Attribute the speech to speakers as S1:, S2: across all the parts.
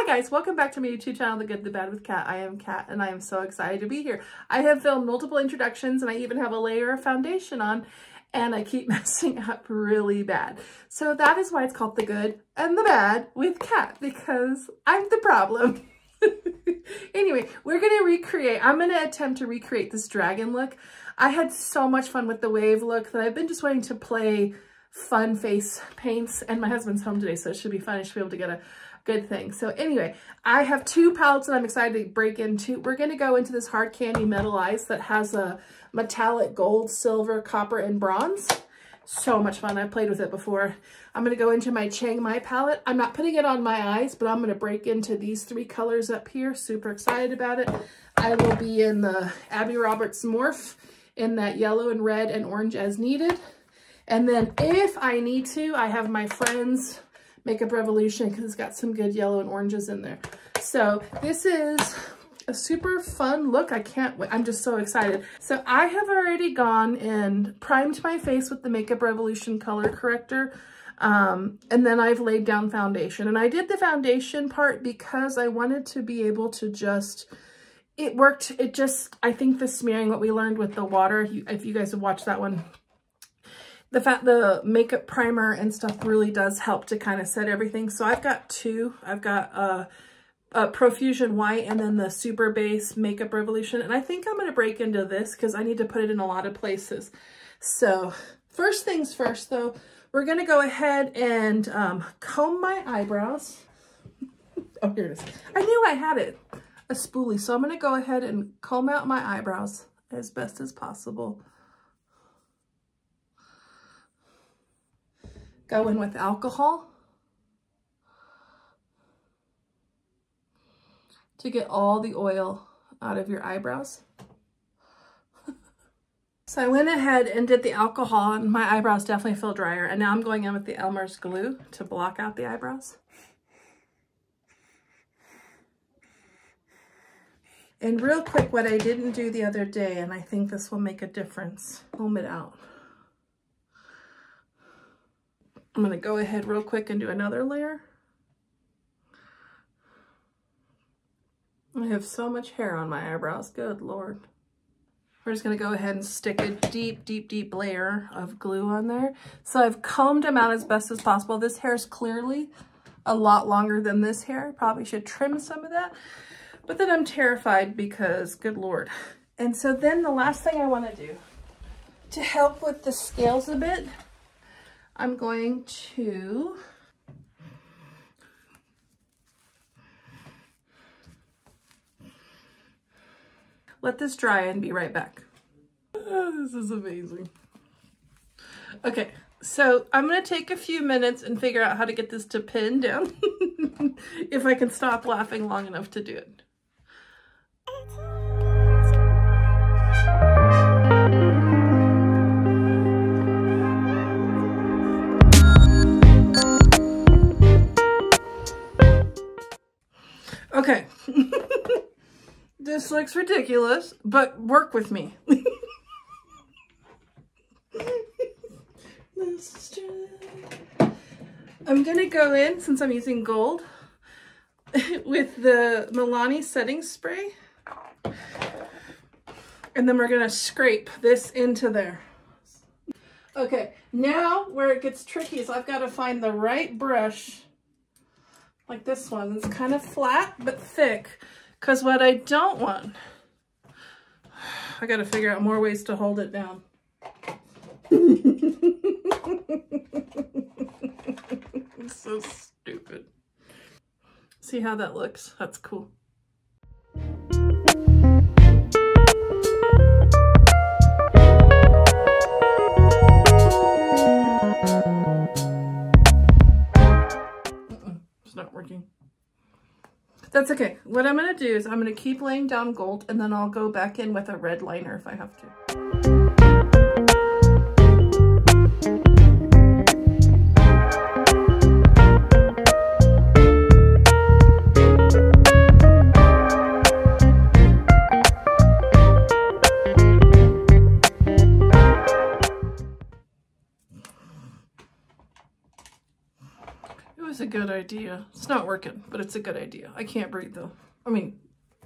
S1: guys, welcome back to my YouTube channel, The Good, The Bad with Kat. I am Kat and I am so excited to be here. I have filmed multiple introductions and I even have a layer of foundation on and I keep messing up really bad. So that is why it's called The Good and The Bad with Kat, because I'm the problem. Anyway, we're going to recreate, I'm going to attempt to recreate this dragon look. I had so much fun with the wave look that I've been just wanting to play fun face paints, and my husband's home today, so it should be fun. I should be able to get a good thing. So anyway, I have two palettes that I'm excited to break into. We're going to go into this hard candy metallized that has a metallic gold, silver, copper, and bronze. So much fun. I've played with it before. I'm going to go into my Chiang Mai palette. I'm not putting it on my eyes, but I'm going to break into these three colors up here. Super excited about it. I will be in the Abby Roberts Morph in that yellow and red and orange as needed. And then if I need to, I have my friend's Makeup Revolution because it's got some good yellow and oranges in there. So this is a super fun look. I can't wait. I'm just so excited. So I have already gone and primed my face with the Makeup Revolution color corrector. And then I've laid down foundation. And I did the foundation part because I wanted to be able to just, it worked. It just, I think the smearing, what we learned with the water, if you guys have watched that one, the makeup primer and stuff really does help to kind of set everything. So I've got two. I've got a Profusion White and then the Super Base Makeup Revolution. And I think I'm going to break into this because I need to put it in a lot of places. So first things first though, we're going to go ahead and comb my eyebrows. Oh, here it is. I knew I had it, a spoolie. So I'm going to go ahead and comb out my eyebrows as best as possible. Go in with alcohol to get all the oil out of your eyebrows. So I went ahead and did the alcohol and my eyebrows definitely feel drier. And now I'm going in with the Elmer's glue to block out the eyebrows. And real quick, what I didn't do the other day, and I think this will make a difference, comb it out. I'm going to go ahead real quick and do another layer. I have so much hair on my eyebrows. Good Lord. We're just going to go ahead and stick a deep, deep, deep layer of glue on there. So I've combed them out as best as possible. This hair is clearly a lot longer than this hair. Probably should trim some of that. But then I'm terrified because, good Lord. And so then the last thing I want to do to help with the scales a bit, I'm going to let this dry and be right back. Oh, this is amazing. Okay, so I'm going to take a few minutes and figure out how to get this to pin down. If I can stop laughing long enough to do it. Okay, this looks ridiculous, but work with me. I'm gonna go in, since I'm using gold, with the Milani setting spray. And then we're gonna scrape this into there. Okay, now where it gets tricky is I've got to find the right brush. Like this one, it's kind of flat but thick, because what I don't want, I gotta figure out more ways to hold it down. It's so stupid. See how that looks? That's cool. Not working. That's okay. What I'm going to do is I'm going to keep laying down gold and then I'll go back in with a red liner if I have to. It was a good idea. idea. It's not working, but it's a good idea. I can't breathe though. I mean,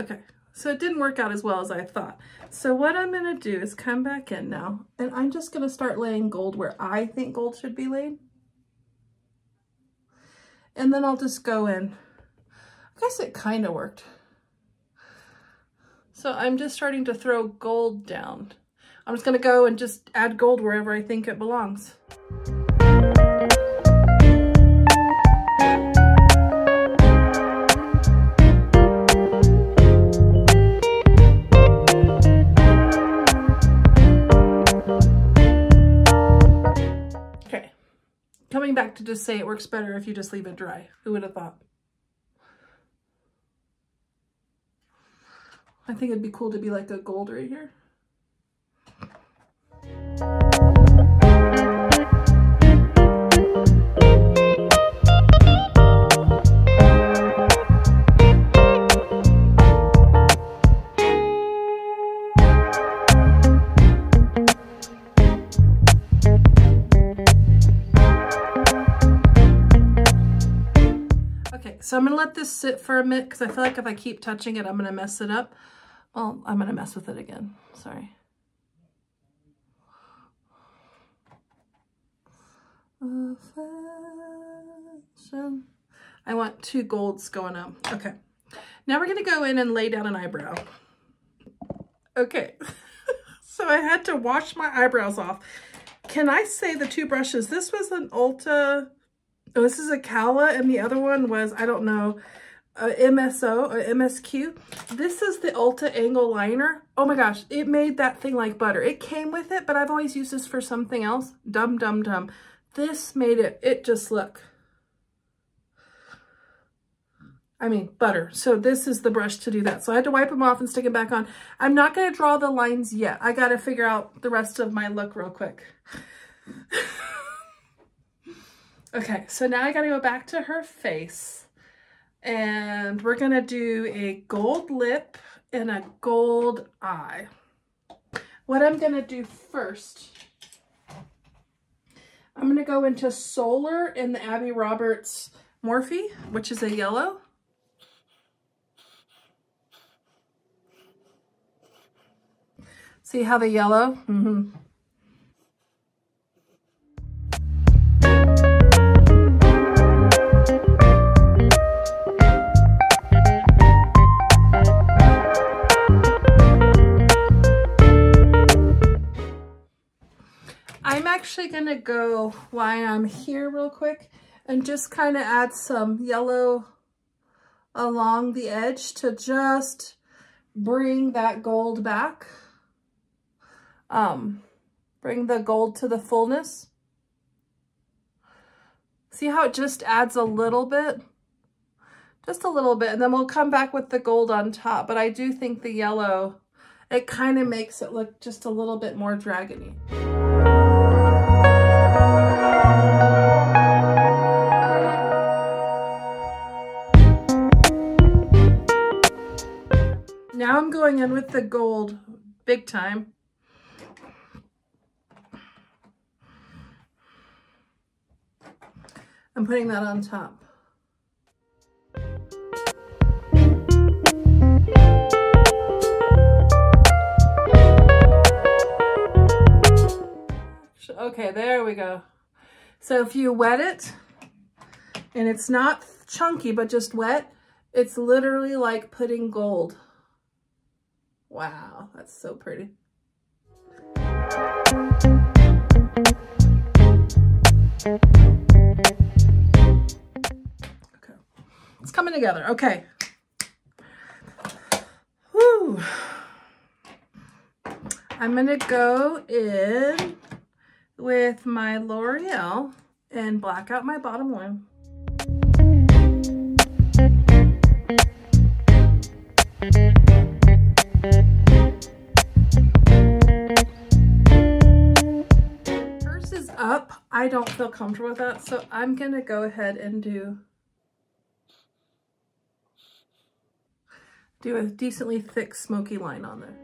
S1: okay. So it didn't work out as well as I thought. So what I'm gonna do is come back in now, and I'm just gonna start laying gold where I think gold should be laid. And then I'll just go in. I guess it kind of worked. So I'm just starting to throw gold down. I'm just gonna go and just add gold wherever I think it belongs. Okay, coming back to just say it works better if you just leave it dry. Who would have thought? I think it'd be cool to be like a gold right here. Okay, so I'm gonna let this sit for a minute because I feel like if I keep touching it, I'm gonna mess it up. Well, I'm gonna mess with it again, sorry. I want 2 golds going up. Okay, now we're gonna go in and lay down an eyebrow. Okay, so I had to wash my eyebrows off. Can I say the 2 brushes? This was an Ulta, oh, this is a Cala, and the other one was, I don't know, MSO or MSQ. This is the Ulta Angle Liner. Oh my gosh, it made that thing like butter. It came with it, but I've always used this for something else. Dumb, dumb, dumb. This made it just look, I mean, butter. So this is the brush to do that. So I had to wipe them off and stick it back on. I'm not going to draw the lines yet. I got to figure out the rest of my look real quick. Okay, so now I got to go back to her face. And we're going to do a gold lip and a gold eye. What I'm going to do first, I'm going to go into Solar in the Abby Roberts Morphe, which is a yellow. See how the yellow? Mm-hmm. I'm actually gonna go while I'm here real quick and just kind of add some yellow along the edge to just bring that gold back. Bring the gold to the fullness. See how it just adds a little bit? Just a little bit, and then we'll come back with the gold on top. But I do think the yellow, it kind of makes it look just a little bit more dragony. Now I'm going in with the gold big time. I'm putting that on top. Okay, there we go. So if you wet it, and it's not chunky, but just wet, it's literally like putting gold. Wow, that's so pretty. Okay, it's coming together. Okay. Whew. I'm gonna go in with my L'Oreal and black out my bottom line. Hers is up. I don't feel comfortable with that, so I'm gonna go ahead and do a decently thick smoky line on there.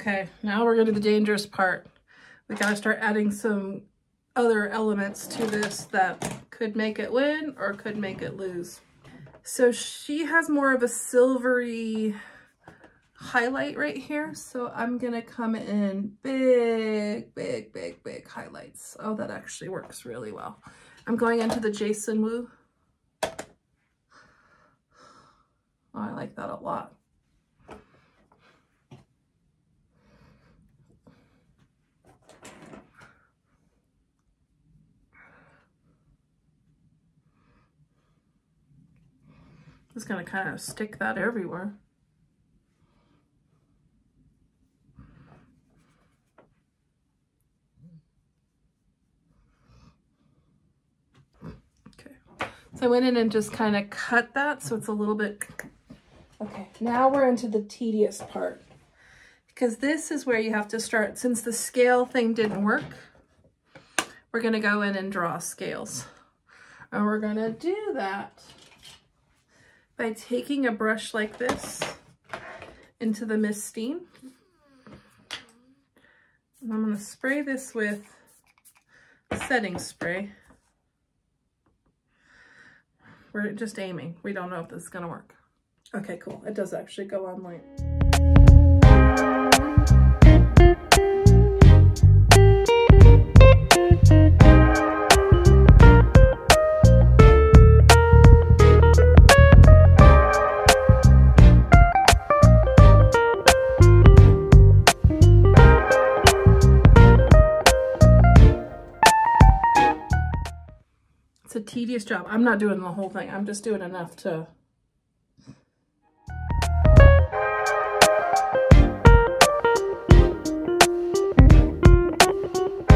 S1: Okay, now we're gonna do the dangerous part. We gotta start adding some other elements to this that could make it win or could make it lose. So she has more of a silvery highlight right here. So I'm gonna come in big, big, big, big highlights. Oh, that actually works really well. I'm going into the Jason Wu. Oh, I like that a lot. Just gonna kind of stick that everywhere. Okay, so I went in and just kind of cut that so it's a little bit. Okay, now we're into the tedious part, because this is where you have to start. Since the scale thing didn't work, we're gonna go in and draw scales. And we're gonna do that by taking a brush like this into the Mistine. And I'm gonna spray this with setting spray. We're just aiming. We don't know if this is gonna work. Okay, cool. It does actually go on light. It's a tedious job. I'm not doing the whole thing. I'm just doing enough to... I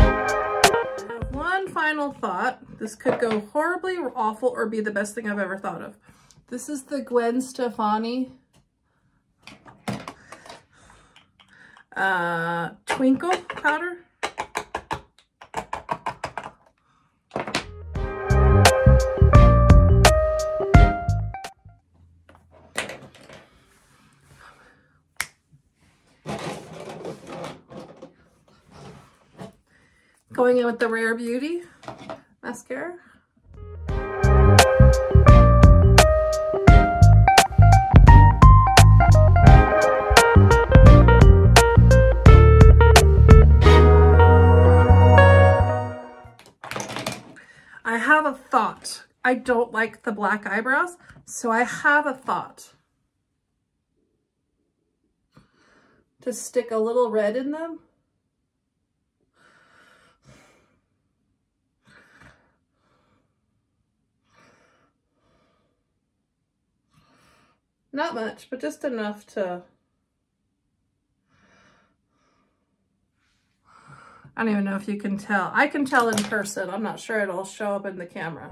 S1: have one final thought. This could go horribly awful or be the best thing I've ever thought of. This is the Gwen Stefani Twinkle powder. Going in with the Rare Beauty mascara. I have a thought. I don't like the black eyebrows, so I have a thought to stick a little red in them. Not much, but just enough to... I don't even know if you can tell. I can tell in person. I'm not sure it'll show up in the camera.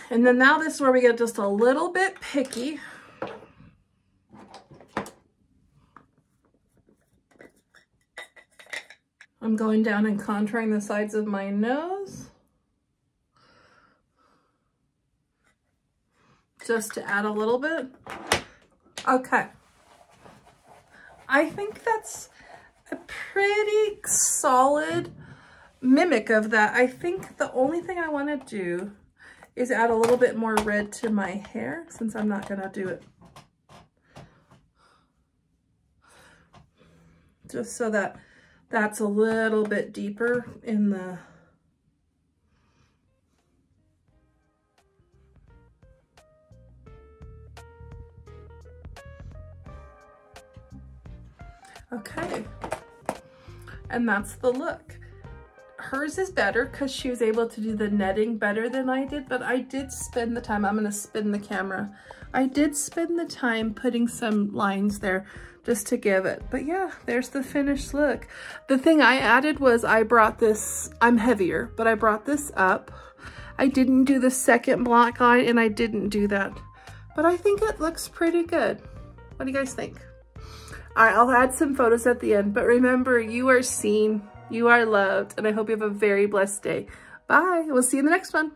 S1: And then now this is where we get just a little bit picky. I'm going down and contouring the sides of my nose. Just to add a little bit. Okay. I think that's a pretty solid mimic of that. I think the only thing I want to do is add a little bit more red to my hair, since I'm not going to do it. Just so that that's a little bit deeper in the... Okay, and that's the look. Hers is better because she was able to do the netting better than I did, but I did spend the time, I'm gonna spin the camera. I did spend the time putting some lines there just to give it. But yeah, there's the finished look. The thing I added was I brought this, I'm heavier, but I brought this up. I didn't do the second black line and I didn't do that. But I think it looks pretty good. What do you guys think? All right, I'll add some photos at the end, but remember, you are seen, you are loved, and I hope you have a very blessed day. Bye. We'll see you in the next one.